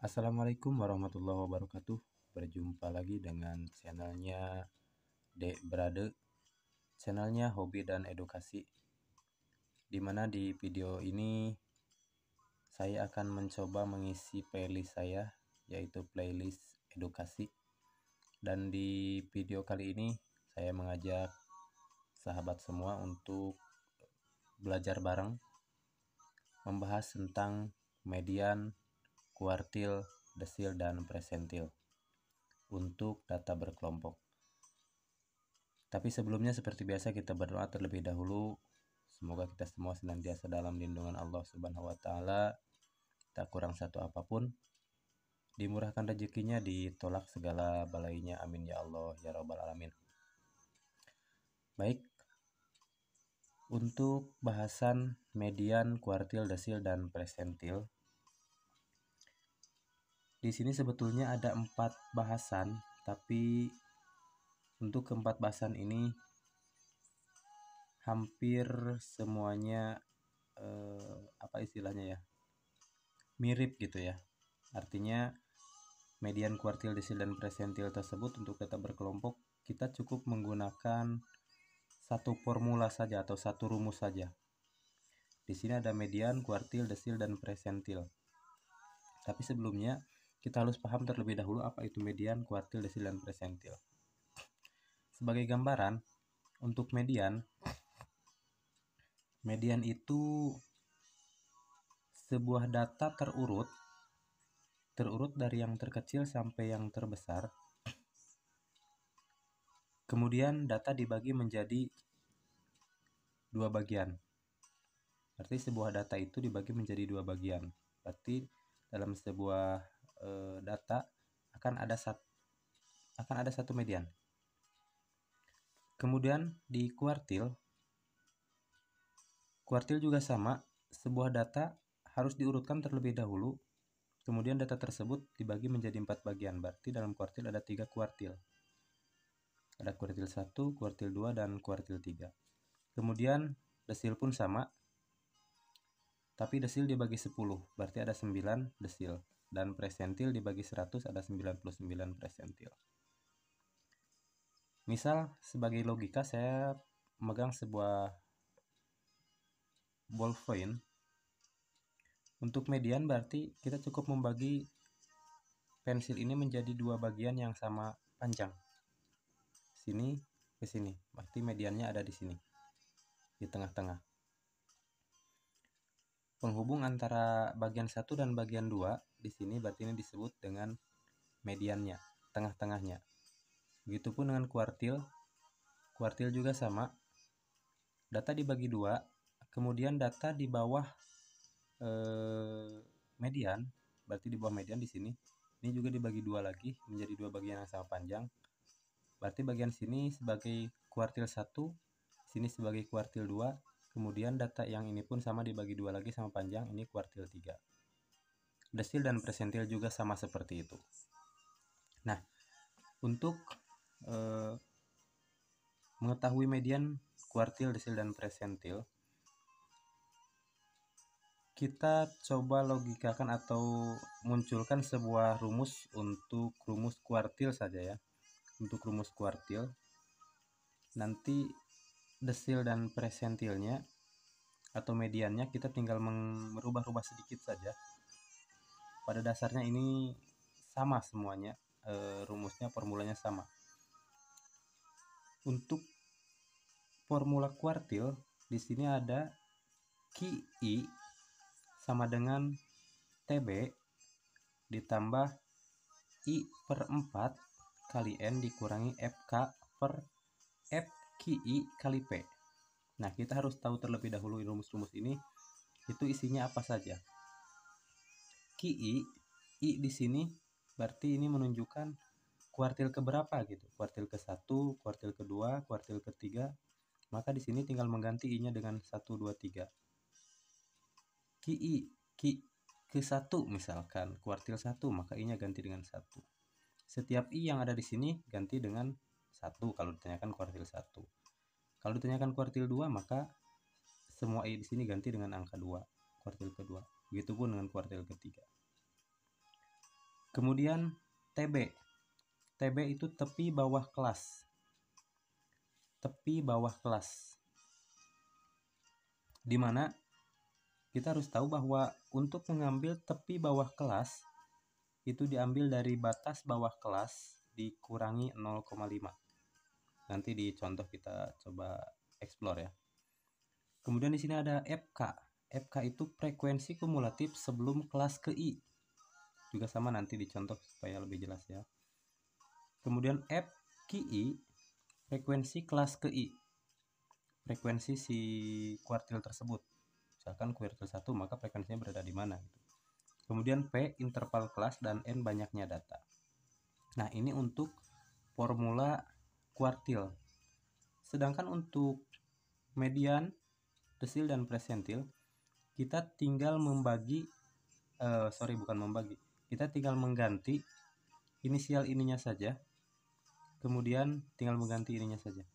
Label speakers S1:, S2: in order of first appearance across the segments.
S1: Assalamualaikum warahmatullahi wabarakatuh. Berjumpa lagi dengan channelnya Dek Brade, channelnya hobi dan edukasi. Dimana di video ini saya akan mencoba mengisi playlist saya, yaitu playlist edukasi. Dan di video kali ini saya mengajak sahabat semua untuk belajar bareng, membahas tentang median, kuartil, desil, dan presentil untuk data berkelompok. Tapi sebelumnya seperti biasa kita berdoa terlebih dahulu. Semoga kita semua senantiasa dalam lindungan Allah Subhanahu wa taala, tak kurang satu apapun. Dimurahkan rezekinya, ditolak segala balainya. Amin ya Allah ya rabbal alamin. Baik. Untuk bahasan median, kuartil, desil, dan presentil, di sini sebetulnya ada 4 bahasan, tapi untuk keempat bahasan ini hampir semuanya apa istilahnya ya, mirip gitu ya. Artinya median, kuartil, desil, dan presentil tersebut untuk data berkelompok kita cukup menggunakan satu formula saja atau satu rumus saja. Di sini ada median, kuartil, desil, dan presentil. Tapi sebelumnya kita harus paham terlebih dahulu apa itu median, kuartil, desil, dan presentil. Sebagai gambaran, untuk median itu sebuah data terurut dari yang terkecil sampai yang terbesar. Kemudian data dibagi menjadi 2 bagian. Berarti sebuah data itu dibagi menjadi 2 bagian. Berarti dalam sebuah data akan ada satu median. Kemudian di kuartil juga sama. Sebuah data harus diurutkan terlebih dahulu. Kemudian data tersebut dibagi menjadi 4 bagian. Berarti dalam kuartil ada 3 kuartil. Ada kuartil 1, kuartil 2, dan kuartil 3. Kemudian desil pun sama. Tapi desil dibagi 10, berarti ada 9 desil. Dan presentil dibagi 100, ada 99 presentil. Misal sebagai logika saya memegang sebuah ballpoint. Untuk median berarti kita cukup membagi pensil ini menjadi 2 bagian yang sama panjang. Sini ke sini. Berarti mediannya ada di sini. Di tengah-tengah. Penghubung antara bagian 1 dan bagian 2 di sini berarti ini disebut dengan mediannya, tengah-tengahnya. Begitupun dengan kuartil. Kuartil juga sama. Data dibagi 2, kemudian data di bawah median, berarti di bawah median di sini. Ini juga dibagi 2 lagi menjadi 2 bagian yang sama panjang. Berarti bagian sini sebagai kuartil 1, sini sebagai kuartil 2. Kemudian data yang ini pun sama dibagi 2 lagi sama panjang, ini kuartil 3. Desil dan presentil juga sama seperti itu. Nah, untuk mengetahui median, kuartil, desil, dan presentil, kita coba logikakan atau munculkan sebuah rumus untuk rumus kuartil saja ya. Untuk rumus kuartil, nanti desil dan presentilnya atau mediannya kita tinggal merubah-rubah sedikit saja. Pada dasarnya ini sama semuanya, rumusnya, formulanya sama. Untuk formula kuartil di sini ada QI sama dengan TB ditambah I per 4 kali N dikurangi FK per FQI kali P. Nah, kita harus tahu terlebih dahulu rumus-rumus ini itu isinya apa saja. QI, I di sini berarti ini menunjukkan kuartil keberapa gitu. Kuartil ke-1, kuartil ke-2, kuartil ke-3. Maka di sini tinggal mengganti I-nya dengan 1, 2, 3. QI ke-1 misalkan kuartil 1, maka I-nya ganti dengan 1. Setiap I yang ada di sini ganti dengan 1 kalau ditanyakan kuartil 1. Kalau ditanyakan kuartil 2, maka semua I di sini ganti dengan angka 2, kuartil kedua. Begitupun dengan kuartil ketiga. Kemudian TB. TB itu tepi bawah kelas. Tepi bawah kelas. Dimana kita harus tahu bahwa untuk mengambil tepi bawah kelas itu diambil dari batas bawah kelas dikurangi 0,5. Nanti di contoh kita coba explore ya. Kemudian di sini ada FK. FK itu frekuensi kumulatif sebelum kelas ke I. Juga sama nanti di contoh supaya lebih jelas ya. Kemudian FKI, frekuensi kelas ke I. Frekuensi si kuartil tersebut. Misalkan kuartil 1, maka frekuensinya berada di mana gitu. Kemudian P, interval kelas, dan N, banyaknya data. Nah, ini untuk formula kuartil. Sedangkan untuk median, desil, dan persentil, kita tinggal membagi, kita tinggal mengganti inisial ininya saja, kemudian tinggal mengganti ininya saja.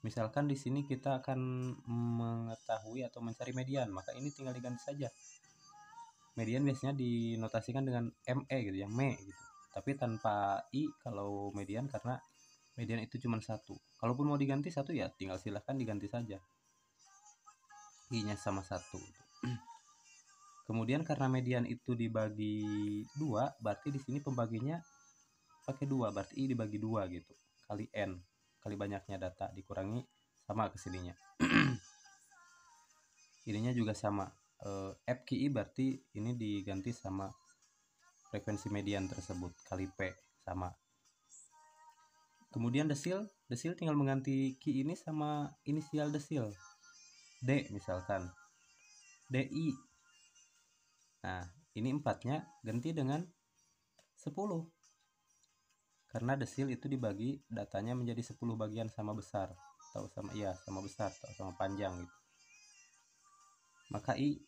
S1: Misalkan di sini kita akan mengetahui atau mencari median, maka ini tinggal diganti saja. Median biasanya dinotasikan dengan ME gitu ya, ME gitu. Tapi tanpa I kalau median, karena median itu cuma satu. Kalaupun mau diganti satu ya tinggal silahkan diganti saja. I-nya sama satu. Kemudian karena median itu dibagi 2, berarti di sini pembaginya pakai 2, berarti I dibagi 2 gitu. Kali N, kali banyaknya data dikurangi sama kesininya. Ininya juga sama. FKI berarti ini diganti sama frekuensi median tersebut kali P sama. Kemudian desil tinggal mengganti Ki ini sama inisial desil. D misalkan. DI. Nah, ini 4-nya ganti dengan 10. Karena desil itu dibagi datanya menjadi 10 bagian sama besar atau sama besar atau sama panjang gitu. Maka I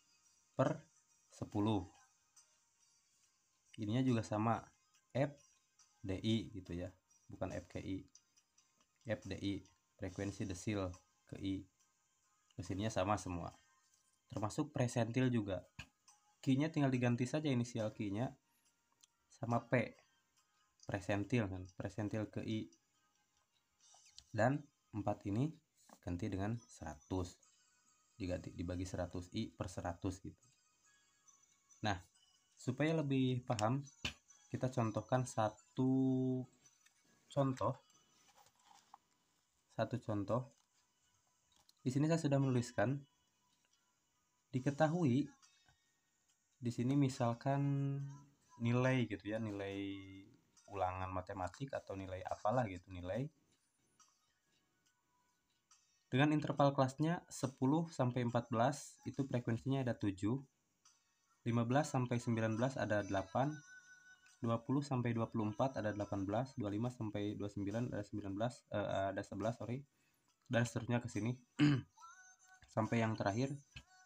S1: per 10. Ininya juga sama, FDI gitu ya, bukan FKI. FDI, frekuensi desil ke I. Mesinnya sama semua. Termasuk presentil juga. Q-nya tinggal diganti saja inisial Q-nya sama P. Presentil kan, presentil ke I. Dan 4 ini ganti dengan 100. Dibagi 100, I per 100 gitu. Nah, supaya lebih paham, kita contohkan satu contoh. Di sini saya sudah menuliskan. Diketahui di sini misalkan nilai gitu ya, nilai ulangan matematik atau nilai apalah gitu, nilai dengan interval kelasnya 10 sampai 14 itu frekuensinya ada 7, 15 sampai 19 ada 8, 20 sampai 24 ada 18, 25 sampai 29 ada 11 dan seterusnya ke sini sampai yang terakhir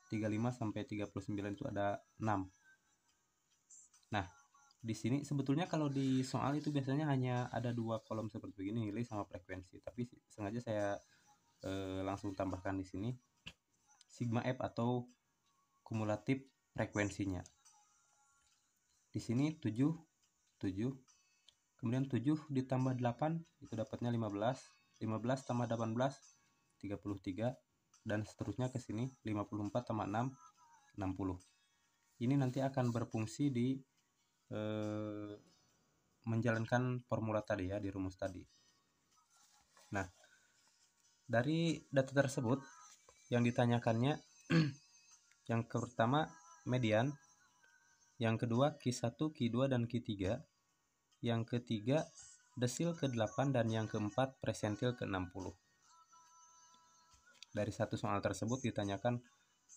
S1: 35 sampai 39 itu ada 6. Nah, di sini sebetulnya kalau di soal itu biasanya hanya ada 2 kolom seperti ini, nilai sama frekuensi, tapi sengaja saya langsung tambahkan di sini sigma F atau kumulatif frekuensinya. Di sini 7, kemudian 7 ditambah 8 itu dapatnya 15, 15 tambah 18 33, dan seterusnya ke sini 54 tambah 6 60. Ini nanti akan berfungsi di menjalankan formula tadi ya, di rumus tadi. Nah, dari data tersebut yang ditanyakannya yang pertama median, yang kedua Q1, Q2, dan Q3, yang ketiga desil ke-8, dan yang keempat presentil ke-60. Dari satu soal tersebut ditanyakan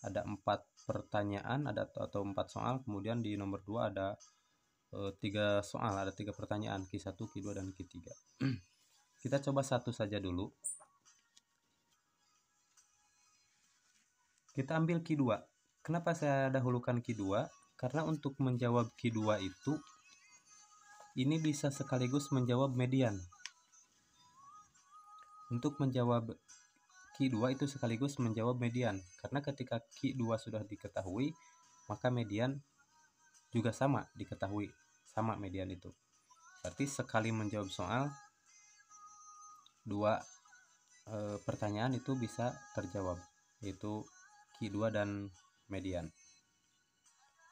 S1: ada 4 pertanyaan, atau 4 soal, kemudian di nomor 2 ada 3 soal, ada 3 pertanyaan, Q1, Q2, dan Q3. Kita coba satu saja dulu. Kita ambil Q2. Kenapa saya dahulukan Q2? Karena untuk menjawab Q2 itu ini bisa sekaligus menjawab median. Untuk menjawab Q2 itu sekaligus menjawab median, karena ketika Q2 sudah diketahui, maka median juga sama diketahui. sama median itu. Berarti sekali menjawab soal 2 pertanyaan itu bisa terjawab, yaitu Q2 dan median.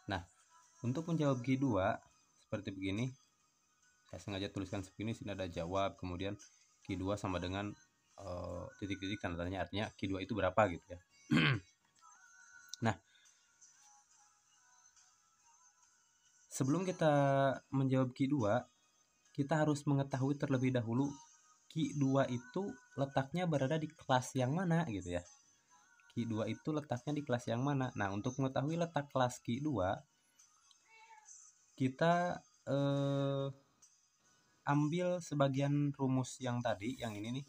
S1: Nah, untuk menjawab Q2 seperti begini, saya sengaja tuliskan segini, sini ada jawab, kemudian Q2 sama dengan titik-titik tanda tanya, artinya Q2 itu berapa gitu ya. Nah, sebelum kita menjawab Q2, kita harus mengetahui terlebih dahulu Q2 itu letaknya berada di kelas yang mana gitu ya. Q2 itu letaknya di kelas yang mana. Nah, untuk mengetahui letak kelas Q2, kita ambil sebagian rumus yang tadi, yang ini nih.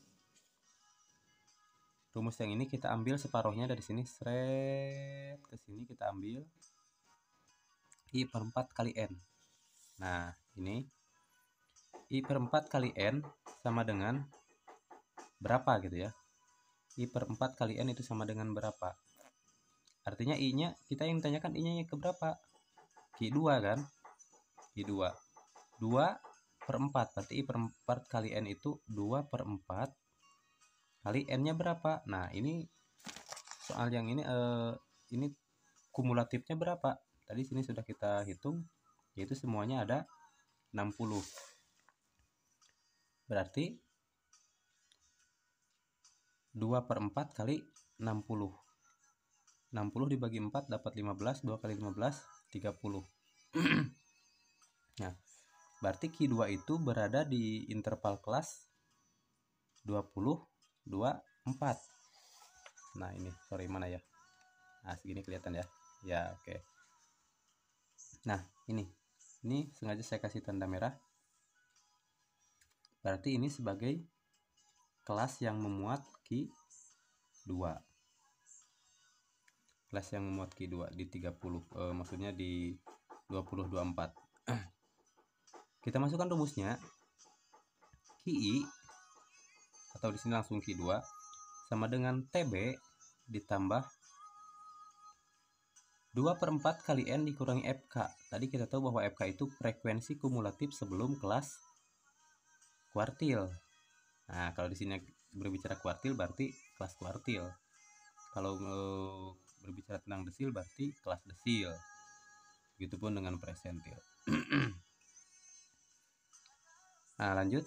S1: Rumus yang ini kita ambil separuhnya dari sini, seret ke sini kita ambil I per 4 kali N. Nah, ini I per 4 kali N sama dengan berapa gitu ya. I per 4 kali N itu sama dengan berapa. Artinya I-nya, kita yang tanyakan I-nya ke berapa? Q2 kan? Q2. 2 per 4. Berarti I per 4 kali N itu 2 per 4 kali N-nya berapa? Nah, ini soal yang ini kumulatifnya berapa? Tadi sini sudah kita hitung, yaitu semuanya ada 60. Berarti 2 per 4 kali 60. 60 dibagi 4 dapat 15, 2 kali 15, 30. Nah, berarti Q2 itu berada di interval kelas 20, 24. Nah, ini, sorry, mana ya? Nah, segini kelihatan ya. Ya, oke. Nah, ini sengaja saya kasih tanda merah. Berarti ini sebagai kelas yang memuat Q2. Kelas yang memuat Q2 di 30, maksudnya di 20, 24. Kita masukkan rumusnya. QI atau di sini langsung Q2 sama dengan TB ditambah 2 per 4 kali N dikurangi FK. Tadi kita tahu bahwa FK itu frekuensi kumulatif sebelum kelas kuartil. Nah, kalau di sini berbicara kuartil berarti kelas kuartil. Kalau berbicara tentang desil berarti kelas desil. Begitupun dengan persentil. Nah, lanjut.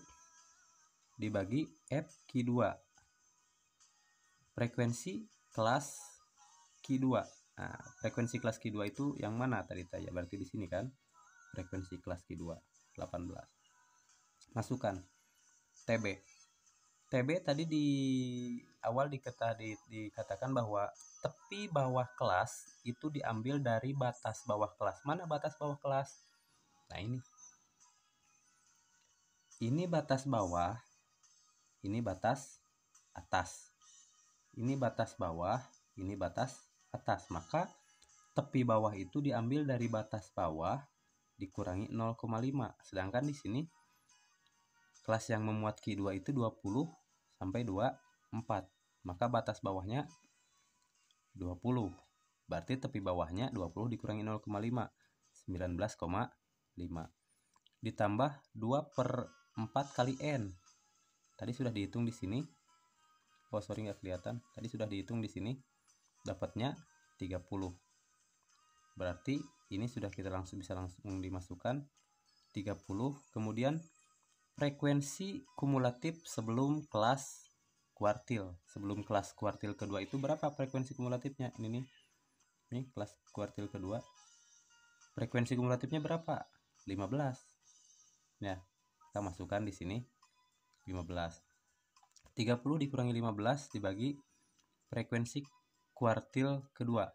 S1: Dibagi FQ2. Frekuensi kelas Q2. Nah, frekuensi kelas Q2 itu yang mana tadi tanya? Berarti di sini kan. Frekuensi kelas Q2 18. Masukkan TB. TB tadi di awal dikatakan bahwa tepi bawah kelas itu diambil dari batas bawah kelas. Mana batas bawah kelas? Nah, ini. Ini batas bawah, ini batas atas. Ini batas bawah, ini batas atas. Maka tepi bawah itu diambil dari batas bawah dikurangi 0,5. Sedangkan di sini kelas yang memuat Q2 itu 20 sampai 24. Maka batas bawahnya 20. Berarti tepi bawahnya 20 dikurangi 0,5. 19,5. Ditambah 2 per 4 kali N. Tadi sudah dihitung di sini. Oh, sorry, nggak kelihatan. Tadi sudah dihitung di sini. Dapatnya 30. Berarti ini sudah kita bisa langsung dimasukkan 30. Kemudian frekuensi kumulatif sebelum kelas kuartil. Sebelum kelas kuartil kedua itu berapa frekuensi kumulatifnya? Ini nih. Ini kelas kuartil kedua. Frekuensi kumulatifnya berapa? 15. Ya, kita masukkan di sini 15. 30 dikurangi 15 dibagi frekuensi kuartil kedua.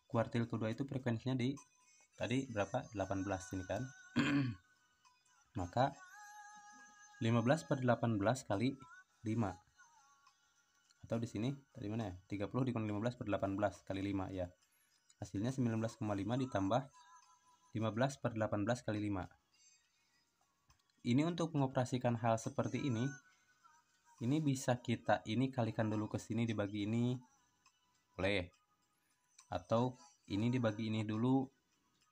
S1: Kuartil kedua itu frekuensinya di tadi berapa? 18 ini kan. Maka 15 per 18 kali 5. Atau di sini tadi mana ya? 30 dikurangi 15 per 18 kali 5 ya. Hasilnya 19,5 ditambah 15 per 18 kali 5. Ini untuk mengoperasikan hal seperti ini bisa kita ini kalikan dulu ke sini dibagi ini, boleh. Atau ini dibagi ini dulu,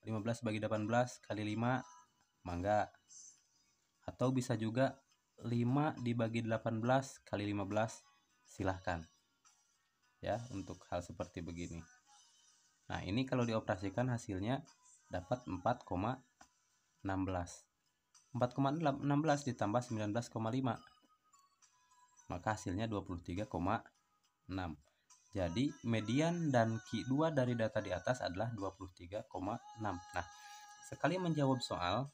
S1: 15 bagi 18 kali 5, mangga. Atau bisa juga 5 dibagi 18 kali 15, silahkan. Ya, untuk hal seperti begini. Nah, ini kalau dioperasikan hasilnya dapat 4,16. 4,16 ditambah 19,5. Maka hasilnya 23,6. Jadi median dan Q2 dari data di atas adalah 23,6. Nah, sekali menjawab soal,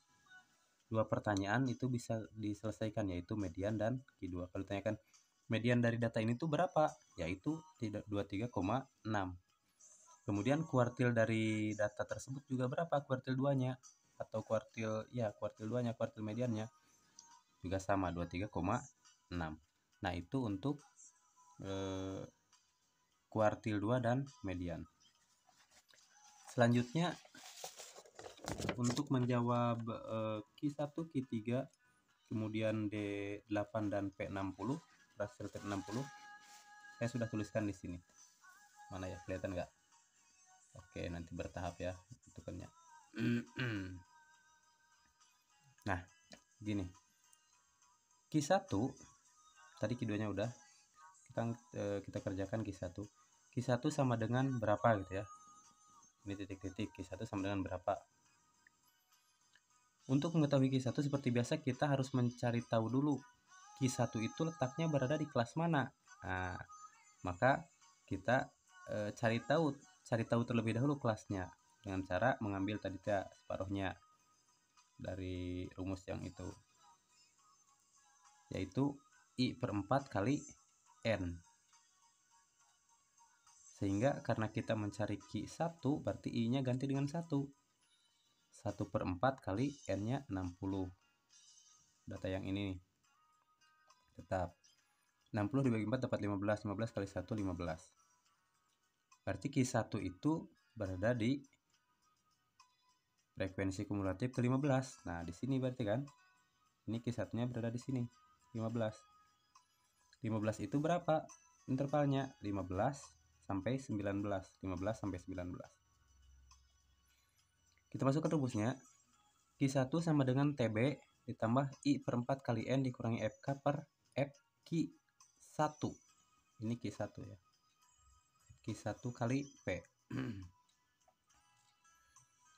S1: dua pertanyaan itu bisa diselesaikan, yaitu median dan Q2. Kalau ditanyakan median dari data ini tuh berapa, yaitu 23,6. Kemudian kuartil dari data tersebut juga berapa, kuartil 2-nya atau kuartil 2-nya, kuartil mediannya juga sama 23,6. Nah, itu untuk kuartil 2 dan median. Selanjutnya untuk menjawab Q1, Q3, kemudian D8 dan P60, hasil P60, saya sudah tuliskan di sini. Mana ya, kelihatan nggak? Oke, nanti bertahap ya hitungannya. Nah, gini. Q1 tadi Q2-nya udah kita kerjakan Q1. Q1 sama dengan berapa gitu ya. Ini titik-titik, Q1 sama dengan berapa. Untuk mengetahui Q1 seperti biasa kita harus mencari tahu dulu Q1 itu letaknya berada di kelas mana. Nah, maka kita cari tahu terlebih dahulu kelasnya dengan cara mengambil tadi separuhnya dari rumus yang itu, yaitu I/4 kali N. Sehingga karena kita mencari Q1 berarti I-nya ganti dengan 1. 1/4 kali N-nya 60. Data yang ini tetap 60 dibagi 4 dapat 15. 15 kali 1 15. Berarti Q1 itu berada di frekuensi kumulatif ke-15. Nah, di sini berarti kan ini Q1-nya berada di sini 15. 15 itu berapa intervalnya? 15 sampai 19. 15 sampai 19. Kita masukkan rumusnya. Q1 sama dengan TB ditambah I/4 kali N dikurangi FK per FQ1. Ini Q1 ya. Q1 kali P.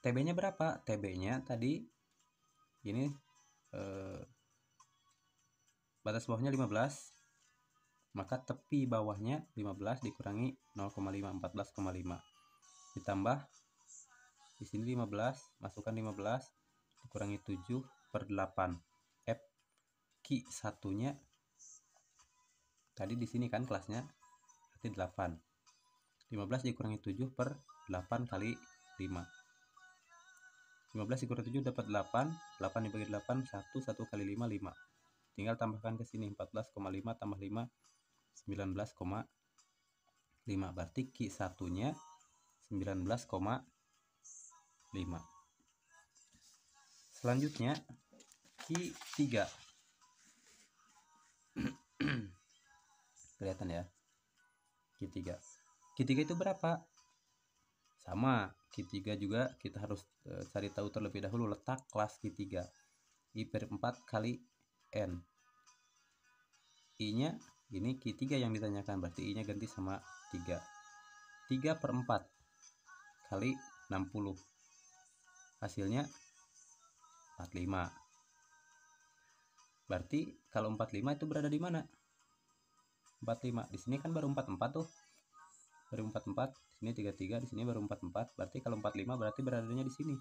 S1: TB-nya berapa? TB-nya tadi ini batas bawahnya 15. Maka tepi bawahnya 15 dikurangi 0,5, 14,5. Ditambah di sini 15, masukkan 15 dikurangi 7/8. Q1-nya tadi di sini kan kelasnya berarti 8. 15 dikurangi 7/8 kali 5. 15 dikurangi 7 dapat 8. 8 dibagi 8 1, 1 kali 5 5. Tinggal tambahkan ke sini 14,5 tambah 5 19,5. Berarti Q1-nya 19,5. Selanjutnya Q3. Kelihatan ya. Q3. Q3 itu berapa? Sama, Q3 juga kita harus cari tahu terlebih dahulu letak kelas Q3. I/4 kali N. I-nya ini Q3 yang ditanyakan, berarti I-nya ganti sama 3. 3/4 kali 60. Hasilnya 45. Berarti kalau 45 itu berada di mana? 45. Di sini kan baru 44 tuh. Baru 44, di sini 33, di sini baru 44. Berarti kalau 45 berarti beradanya di sini.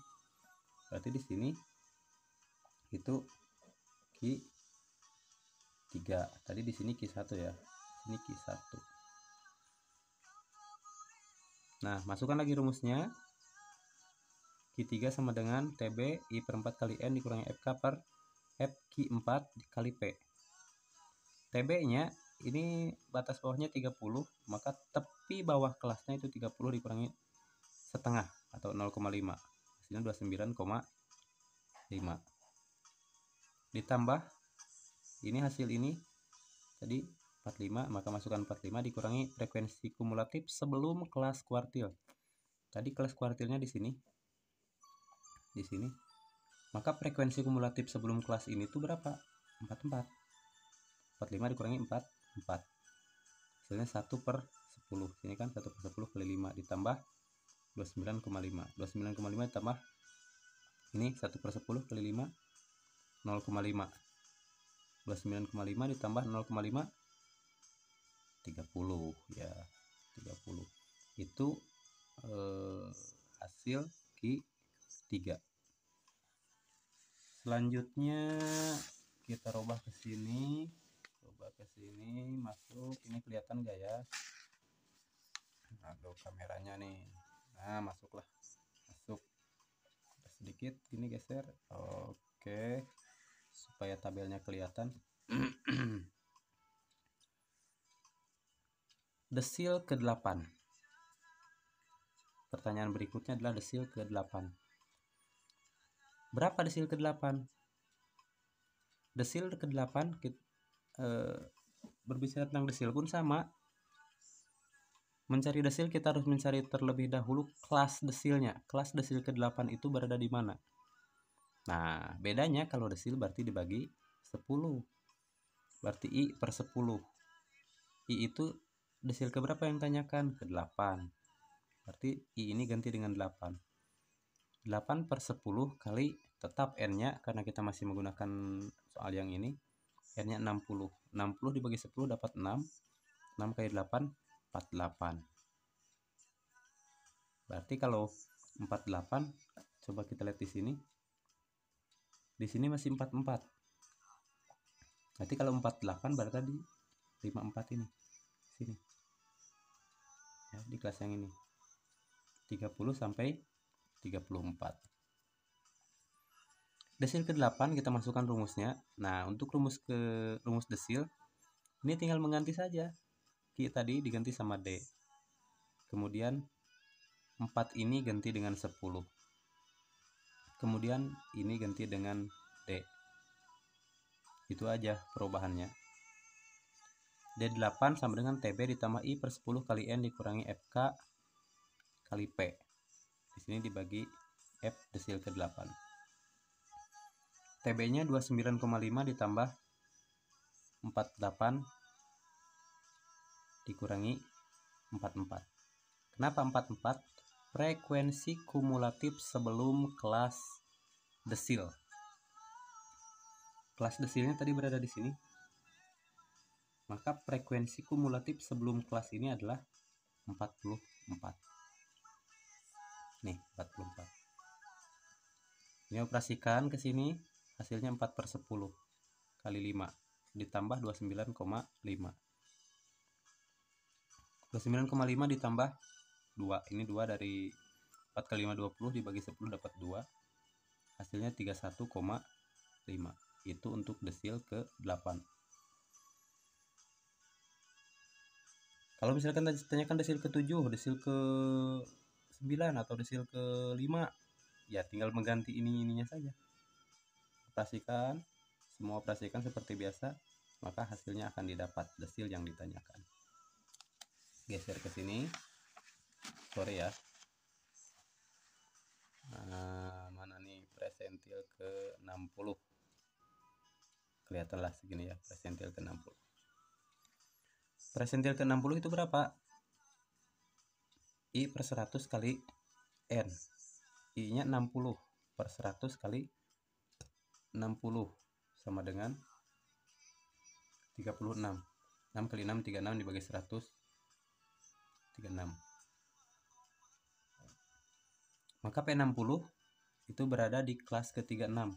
S1: Berarti di sini itu Q3. Tadi di sini Q1 ya. Ini Q1. Nah, masukkan lagi rumusnya. Q3 sama dengan TB I/4 kali N dikurangi FK per FQ4 kali P. TB-nya ini batas bawahnya 30, maka tepi bawah kelasnya itu 30 dikurangi setengah atau 0,5. Hasilnya 29,5. Ditambah ini hasil ini tadi 45, maka masukkan 45 dikurangi frekuensi kumulatif sebelum kelas kuartil. Tadi kelas kuartilnya di sini di sini. Maka frekuensi kumulatif sebelum kelas ini tuh berapa? 44. 45 dikurangi 4. Hasilnya 1/10. Sini kan 1/10 kali 5 ditambah 29,5. 29,5 ditambah ini 1/10 kali 5 0,5. 29,5 ditambah 0,5 30 ya. 30. Itu hasil Q3. Selanjutnya kita rubah ke sini. Masuk. Ini kelihatan gak ya? Aduh, kameranya nih. Nah, masuklah. Masuk. Sedikit ini geser. Oke. Supaya tabelnya kelihatan. Desil ke-8. Pertanyaan berikutnya adalah desil ke-8. Berapa desil ke-8? Desil ke-8 berbicara tentang desil pun sama. Mencari desil kita harus mencari terlebih dahulu kelas desilnya. Kelas desil ke-8 itu berada di mana? Nah, bedanya kalau desil berarti dibagi 10. Berarti I/10. I itu desil keberapa yang tanyakan? Ke-8. Berarti I ini ganti dengan 8. 8/10 kali tetap N-nya karena kita masih menggunakan soal yang ini. N-nya 60. 60 dibagi 10 dapat 6. 6 kali 8 48. Berarti kalau 48 coba kita lihat di sini. Di sini masih 44. Berarti kalau 48 berarti tadi 54 ini. Sini. Ya, di kelas yang ini. 30 sampai 34. Desil ke-8 kita masukkan rumusnya. Nah, untuk rumus desil ini tinggal mengganti saja. Q tadi diganti sama D. Kemudian 4 ini ganti dengan 10. Kemudian ini ganti dengan D. Itu aja perubahannya. D8 sama dengan TB ditambah I/10 kali N dikurangi FK kali P. Di sini dibagi F desil ke-8. TB-nya 29,5 ditambah 48 dikurangi 44. Kenapa 44? Frekuensi kumulatif sebelum kelas desil. Kelas desilnya tadi berada di sini. Maka frekuensi kumulatif sebelum kelas ini adalah 44. Nih, 44. Ini operasikan ke sini, hasilnya 4/10 kali 5 ditambah 29,5. 29,5 ditambah 2. Ini 2 dari 4 kali 5 20 dibagi 10 dapat 2. Hasilnya 31,5. Itu untuk desil ke-8. Kalau misalkan ditanyakan desil ke-7, desil ke-9 atau desil ke-5, ya tinggal mengganti ininya saja. Operasikan, semua operasikan seperti biasa, maka hasilnya akan didapat desil yang ditanyakan. Geser ke sini. Sorry ya. Nah, mana nih presentil ke-60. Kelihatanlah segini ya, presentil ke-60. Presentil ke-60 itu berapa? I/100 kali N. I-nya 60 per 100 kali 60 sama dengan 36. 6 kali 6 36 dibagi 100 36. Maka P60 itu berada di kelas ke-36.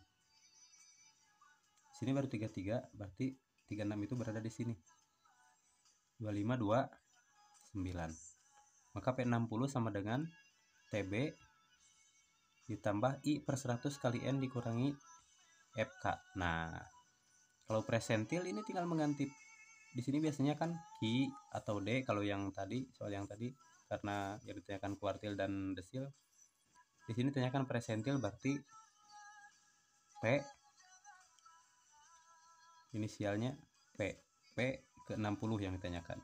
S1: Sini baru 33, berarti 36 itu berada di sini. 25 29. Maka P60 sama dengan TB ditambah I/100 kali N dikurangi FK. Nah, kalau presentil ini tinggal mengganti. Di sini biasanya kan Q atau D kalau yang tadi, soal yang tadi karena yang ditanyakan kuartil dan desil. Di sini tanyakan presentil berarti P inisialnya P. P ke-60 yang ditanyakan.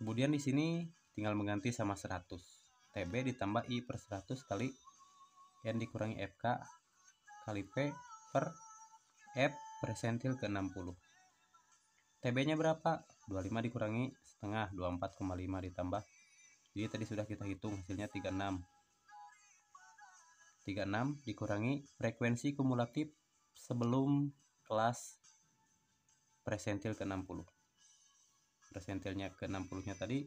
S1: Kemudian di sini tinggal mengganti sama 100. TB ditambah I/100 kali N dikurangi FK kali P per F persentil ke 60. TB nya berapa? 25 dikurangi setengah, 24,5 ditambah. Jadi tadi sudah kita hitung, hasilnya 36. 36 dikurangi frekuensi kumulatif sebelum kelas persentil ke 60. Persentilnya ke 60 nya tadi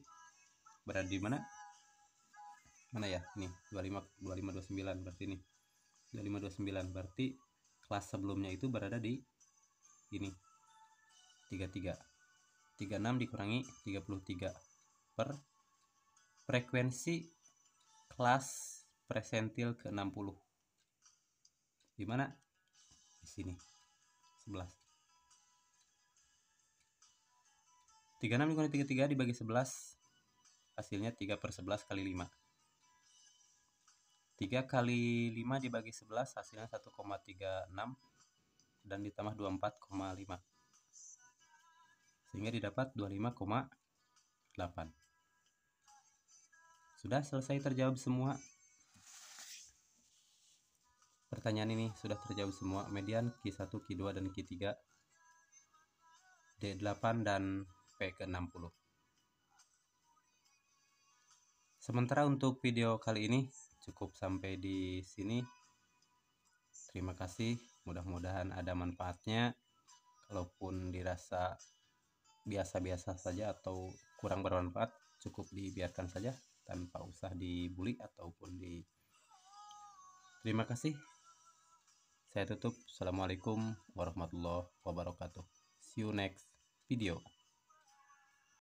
S1: berada di mana? Mana ya? Ini 2529 berarti ini. 2529 berarti kelas sebelumnya itu berada di ini 33. 36 dikurangi 33 per frekuensi kelas persentil ke 60. Di mana? Di sini. 11. 36 dikurangi 33 dibagi 11 hasilnya 3 per 11 kali 5. 3 kali 5 dibagi 11 hasilnya 1,36 dan ditambah 24,5 sehingga didapat 25,8. Sudah selesai terjawab semua. Pertanyaan ini sudah terjawab semua. Median Q1, Q2 dan Q3, D8 dan P ke 60. Sementara untuk video kali ini cukup sampai di sini. Terima kasih, mudah-mudahan ada manfaatnya. Kalaupun dirasa biasa-biasa saja atau kurang bermanfaat, cukup dibiarkan saja tanpa usah dibully ataupun di. Terima kasih. Saya tutup. Assalamualaikum warahmatullahi wabarakatuh. See you next video.